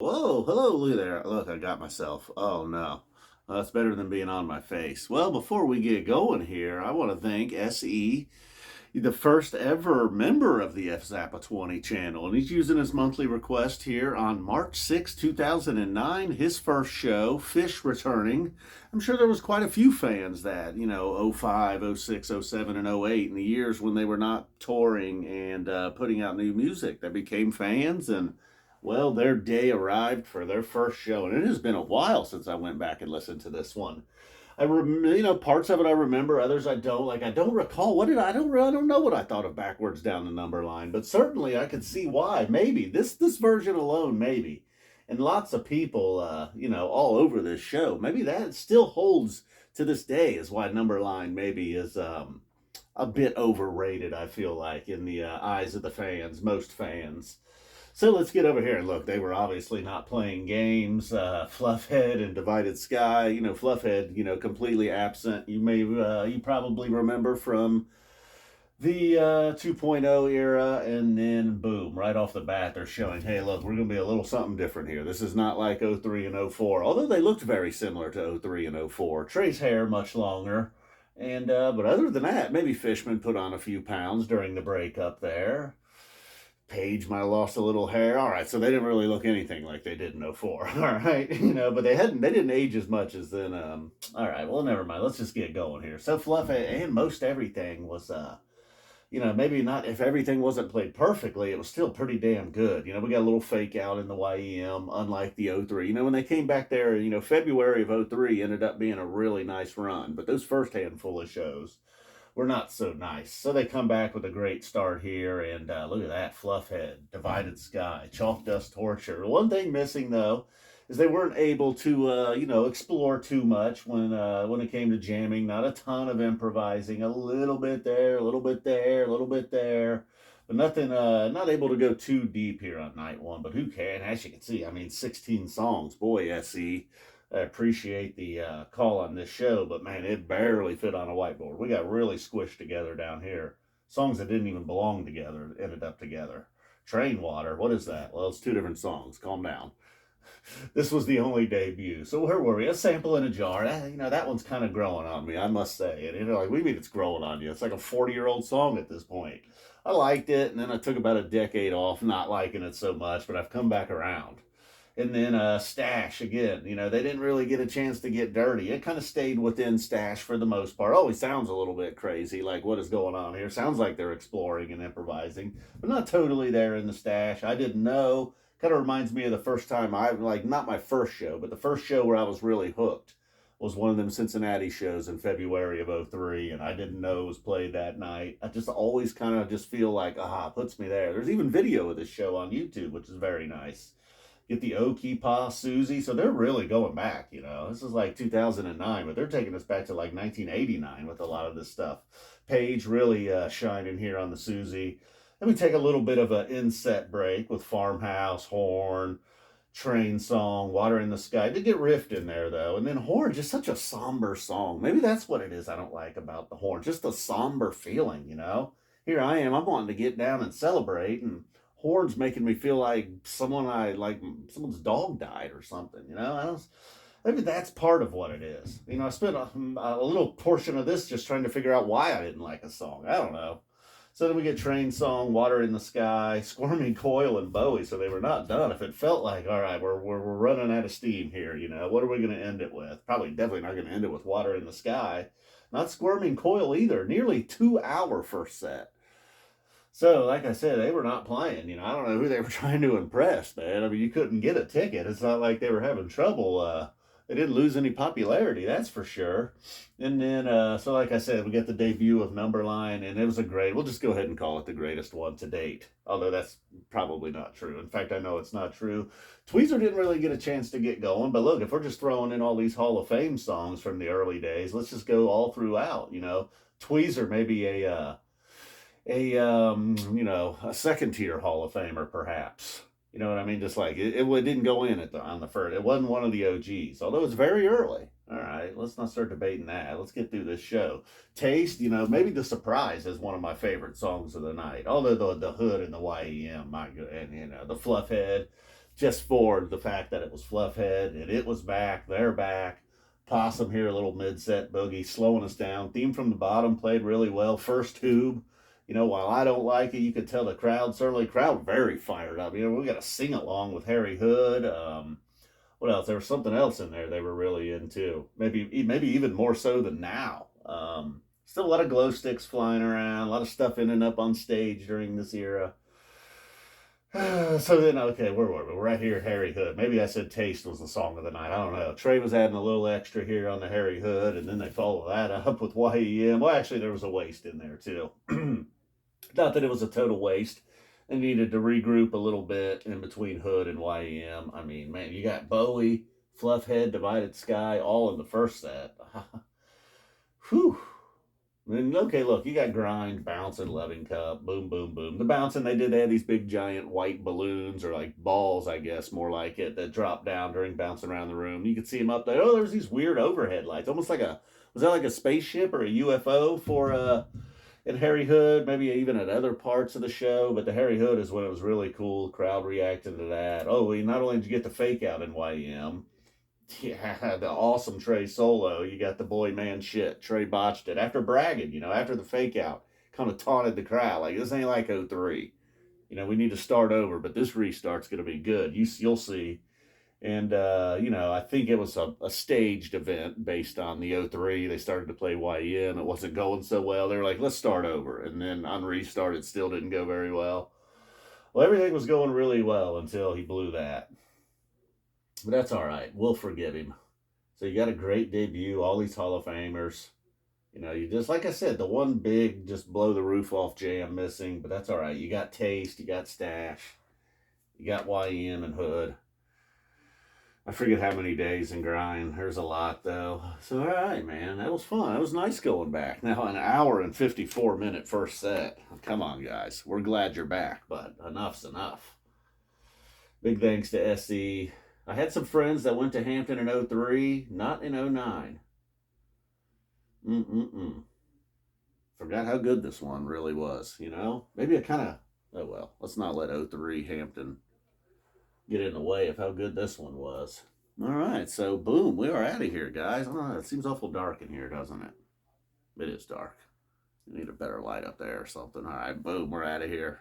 Whoa, hello, look there. Look, I got myself. Oh no. That's better than being on my face. Well, before we get going here, I want to thank SE, the first ever member of the F Zappa 20 channel. And he's using his monthly request here on March 2009, his first show, Phish returning. I'm sure there was quite a few fans that, '05, '06, '07, and '08, in the years when they were not touring and putting out new music, that became fans. And well, their day arrived for their first show, and it has been a while since I went back and listened to this one. Parts of it I remember, others I don't. Like I don't recall what did I don't know what I thought of backwards down the number line, but certainly I could see why. Maybe this version alone, maybe, and lots of people, all over this show. Maybe that still holds to this day is why number line maybe is a bit overrated. I feel like in the eyes of the fans, most fans. So let's get over here and look. They were obviously not playing games. Fluffhead and Divided Sky. Fluffhead. Completely absent. You probably remember from the 2.0 era, and then boom, right off the bat, they're showing, hey, look, we're going to be a little something different here. This is not like '03 and '04, although they looked very similar to '03 and '04. Trey's hair much longer. And but other than that, maybe Fishman put on a few pounds during the breakup there. Page might have lost a little hair. All right, so they didn't really look anything like they did in '04. All right, but they didn't age as much as then. All right, well, never mind. Let's just get going here. So Fluff and most everything was maybe not, if everything wasn't played perfectly, it was still pretty damn good. We got a little fake out in the YEM, unlike the '03. When they came back there, February of '03 ended up being a really nice run, but those first handful of shows were not so nice. So they come back with a great start here, and look at that, Fluffhead, Divided Sky, Chalk Dust Torture. One thing missing though is they weren't able to explore too much when it came to jamming. Not a ton of improvising, a little bit there, a little bit there, a little bit there. But nothing, not able to go too deep here on night one, but who can? As you can see, 16 songs. Boy, SE, I appreciate the call on this show, but man, it barely fit on a whiteboard. We got really squished together down here. Songs that didn't even belong together ended up together. Train Water, what is that? Well, it's two different songs. Calm down. This was the only debut. So where were we? A sample in a jar. That one's kind of growing on me, I must say. And like, we mean it's growing on you. It's like a 40-year-old song at this point. I liked it, and then I took about a decade off, not liking it so much, but I've come back around. And then Stash again. They didn't really get a chance to get dirty. It kind of stayed within Stash for the most part. Oh, he sounds a little bit crazy. Like, what is going on here? Sounds like they're exploring and improvising, but not totally there in the Stash. I didn't know. Kind of reminds me of the first time not my first show, but the first show where I was really hooked was one of them Cincinnati shows in February of '03, and I didn't know it was played that night. I just always kind of just feel like, puts me there. There's even video of this show on YouTube, which is very nice. Get the Okie Pa Susie. So they're really going back, This is like 2009, but they're taking us back to like 1989 with a lot of this stuff. Page really shining here on the Susie. Then we take a little bit of an inset break with Farmhouse, Horn, Train Song, Water in the Sky. Did get riffed in there though. And then Horn, just such a somber song. Maybe that's what it is I don't like about the Horn. Just a somber feeling, Here I am, I'm wanting to get down and celebrate, and Horn's making me feel like someone's dog died or something, maybe that's part of what it is. I spent a little portion of this just trying to figure out why I didn't like a song. I don't know. So then we get Train Song, Water in the Sky, Squirming Coil, and Bowie. So they were not done. If it felt like, all right, we're running out of steam here, what are we going to end it with? Probably definitely not going to end it with Water in the Sky. Not Squirming Coil either. Nearly 2 hour first set. So, like I said, they were not playing. I don't know who they were trying to impress, man. You couldn't get a ticket. It's not like they were having trouble. They didn't lose any popularity, that's for sure. And then, so like I said, we get the debut of Numberline, and it was we'll just go ahead and call it the greatest one to date. Although that's probably not true. In fact, I know it's not true. Tweezer didn't really get a chance to get going, but look, if we're just throwing in all these Hall of Fame songs from the early days, let's just go all throughout, Tweezer maybe a second tier Hall of Famer, perhaps. You know what I mean? Just like it didn't go in on the first. It wasn't one of the OGs, although it's very early. All right, let's not start debating that. Let's get through this show. Taste, maybe The Surprise is one of my favorite songs of the night. Although the Hood and the YEM, my good, and the Fluffhead, just for the fact that it was Fluffhead and it was back, they're back. Possum here, a little mid-set boogie, slowing us down. Theme from the Bottom played really well. First tube, while I don't like it, you could tell the crowd very fired up. We got to sing along with Harry Hood. What else? There was something else in there they were really into. Maybe even more so than now. Still a lot of glow sticks flying around, a lot of stuff ending up on stage during this era. So then, okay, where were we? We're right here, Harry Hood. Maybe I said Taste was the song of the night. I don't know. Trey was adding a little extra here on the Harry Hood, and then they follow that up with YEM. Well, actually, there was a waste in there, too. Not that it was a total waste. They needed to regroup a little bit in between Hood and YEM. I mean, man, you got Bowie, Fluffhead, Divided Sky, all in the first set. Whew. And okay, look, you got Grind, Bouncing, Loving Cup, Boom, Boom, Boom. The Bouncing, they had these big giant white balloons, or like balls, I guess, more like it, that drop down during Bouncing Around the Room. You could see them up there. Oh, there's these weird overhead lights, almost like was that like a spaceship or a UFO for in Harry Hood, maybe even at other parts of the show, but the Harry Hood is when it was really cool. The crowd reacted to that. Oh, not only did you get the fake out in YM, yeah, the awesome Trey solo. You got the boy man shit. Trey botched it after bragging, after the fake out, kind of taunted the crowd like this ain't like '03. We need to start over, but this restart's going to be good. You'll see. And, I think it was a staged event based on the '03. They started to play YM. It wasn't going so well. They were like, let's start over. And then on restart, it still didn't go very well. Well, everything was going really well until he blew that. But that's all right. We'll forgive him. So you got a great debut, all these Hall of Famers. You just, like I said, the one big just blow the roof off jam missing, but that's all right. You got Taste, you got Stash, you got YM and Hood. I forget how many days in Grind. There's a lot, though. So, all right, man. That was fun. That was nice going back. Now, an hour and 54-minute first set. Come on, guys. We're glad you're back, but enough's enough. Big thanks to SE. I had some friends that went to Hampton in '03, not in '09. Forgot how good this one really was, Maybe I kind of, oh well, let's not let '03 Hampton get in the way of how good this one was. All right, so boom, we are out of here, guys. Oh, it seems awful dark in here, doesn't it? It is dark. You need a better light up there or something. All right, boom, we're out of here.